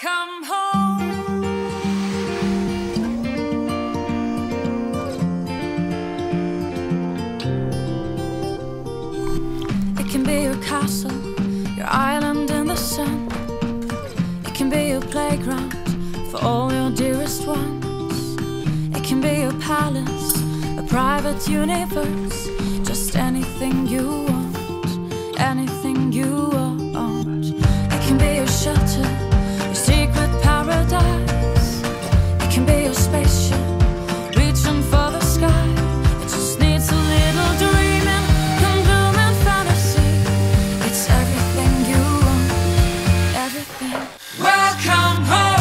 Welcome home. It can be your castle, your island in the sun. It can be your playground for all your dearest ones. It can be your palace, a private universe. Just anything you want, anything you want. It can be your shelter, your secret paradise. It can be your spaceship, reaching for the sky. It just needs a little dreaming, come bloom and fantasy. It's everything you want, everything. Welcome home.